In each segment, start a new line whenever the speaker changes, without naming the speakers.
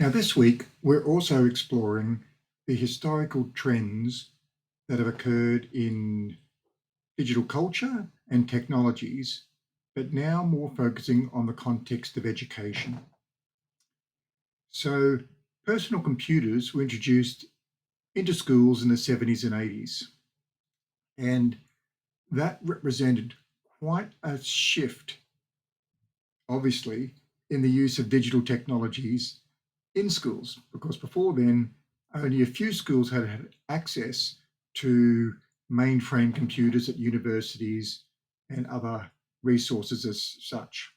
Now, this week, we're also exploring the historical trends that have occurred in digital culture and technologies, but now more focusing on the context of education. So, personal computers were introduced into schools in the 70s and 80s, and that represented quite a shift, obviously, in the use of digital technologies in schools, because before then, only a few schools had access to mainframe computers at universities and other resources as such.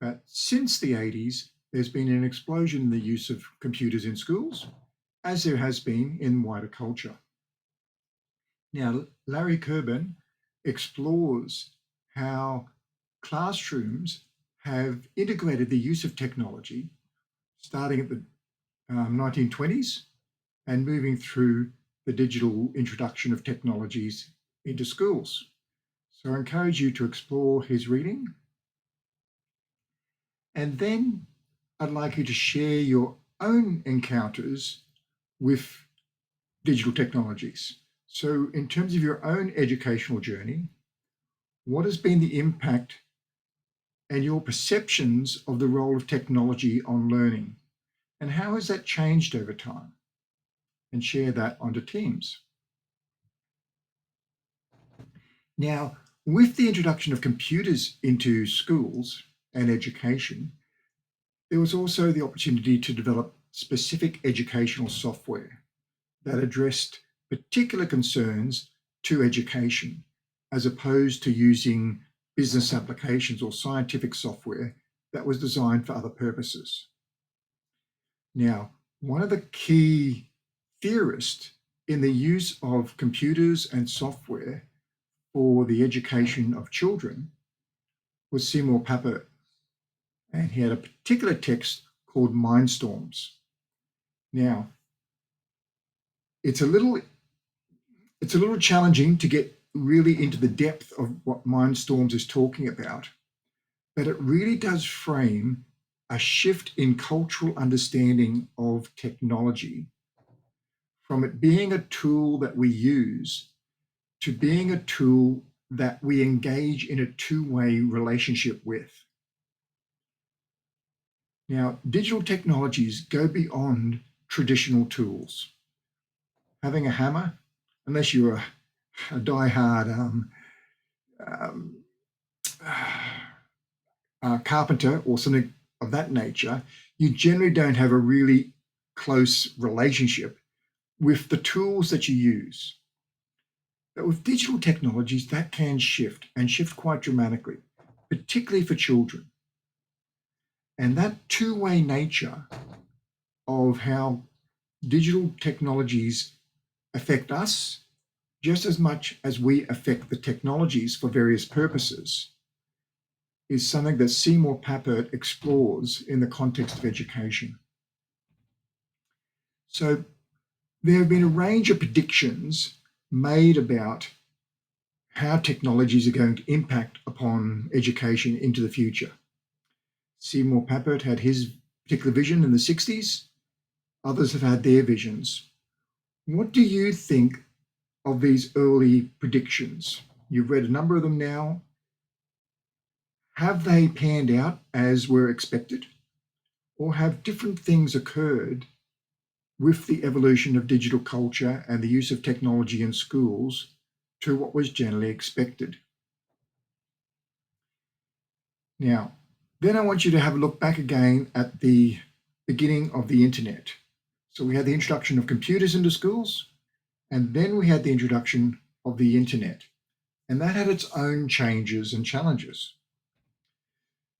But since the 80s, there's been an explosion in the use of computers in schools, as there has been in wider culture. Now, Larry Kerben explores how classrooms have integrated the use of technology starting at the 1920s and moving through the digital introduction of technologies into schools. So I encourage you to explore his reading. And then I'd like you to share your own encounters with digital technologies. So, in terms of your own educational journey, what has been the impact and your perceptions of the role of technology on learning? And how has that changed over time? And share that onto Teams. Now, with the introduction of computers into schools and education, there was also the opportunity to develop specific educational software that addressed particular concerns to education, as opposed to using business applications or scientific software that was designed for other purposes. Now, one of the key theorists in the use of computers and software for the education of children was Seymour Papert. And he had a particular text called Mindstorms. Now, it's a little challenging to get really into the depth of what Mindstorms is talking about, but it really does frame a shift in cultural understanding of technology from it being a tool that we use to being a tool that we engage in a two-way relationship with. Now, digital technologies go beyond traditional tools. Having a hammer, unless you're a die-hard carpenter or something of that nature, you generally don't have a really close relationship with the tools that you use. But with digital technologies, that can shift and shift quite dramatically, particularly for children. And that two-way nature of how digital technologies affect us just as much as we affect the technologies for various purposes is something that Seymour Papert explores in the context of education. So there have been a range of predictions made about how technologies are going to impact upon education into the future. Seymour Papert had his particular vision in the 60s. Others have had their visions. What do you think of these early predictions? You've read a number of them now. Have they panned out as were expected? Or have different things occurred with the evolution of digital culture and the use of technology in schools to what was generally expected? Now, then I want you to have a look back again at the beginning of the internet. So we had the introduction of computers into schools, and then we had the introduction of the internet. And that had its own changes and challenges.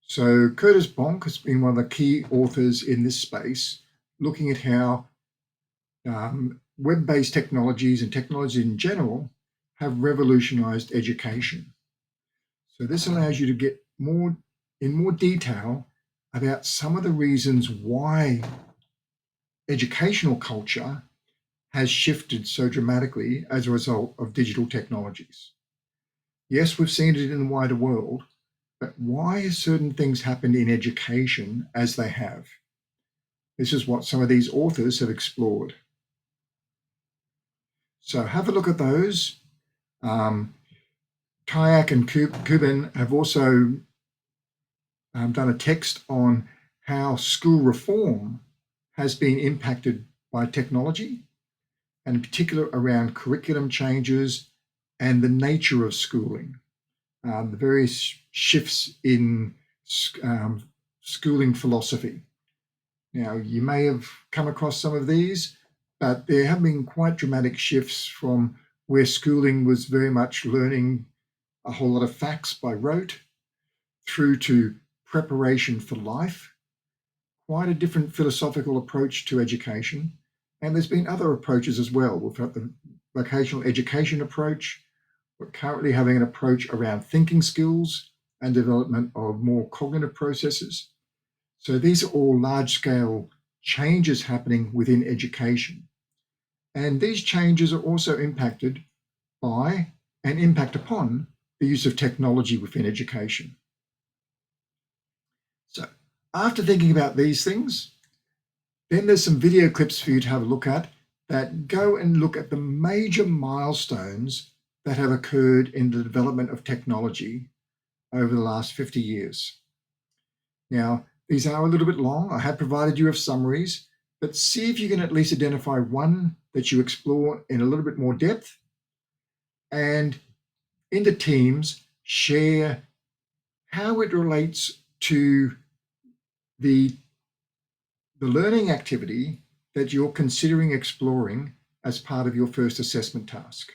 So Curtis Bonk has been one of the key authors in this space, looking at how web-based technologies and technology in general have revolutionized education. So this allows you to get in more detail about some of the reasons why educational culture has shifted so dramatically as a result of digital technologies. Yes, we've seen it in the wider world, but why have certain things happened in education as they have? This is what some of these authors have explored. So have a look at those. Tyack and Kuban have also done a text on how school reform has been impacted by technology, and in particular around curriculum changes and the nature of schooling, the various shifts in schooling philosophy. Now, you may have come across some of these, but there have been quite dramatic shifts from where schooling was very much learning a whole lot of facts by rote through to preparation for life, quite a different philosophical approach to education. And there's been other approaches as well. We've got the vocational education approach. We're currently having an approach around thinking skills and development of more cognitive processes. So these are all large-scale changes happening within education. And these changes are also impacted by and impact upon the use of technology within education. So after thinking about these things, then there's some video clips for you to have a look at that go and look at the major milestones that have occurred in the development of technology over the last 50 years. Now, these are a little bit long. I have provided you with summaries, but see if you can at least identify one that you explore in a little bit more depth, and in the teams, share how it relates to the learning activity that you're considering exploring as part of your first assessment task.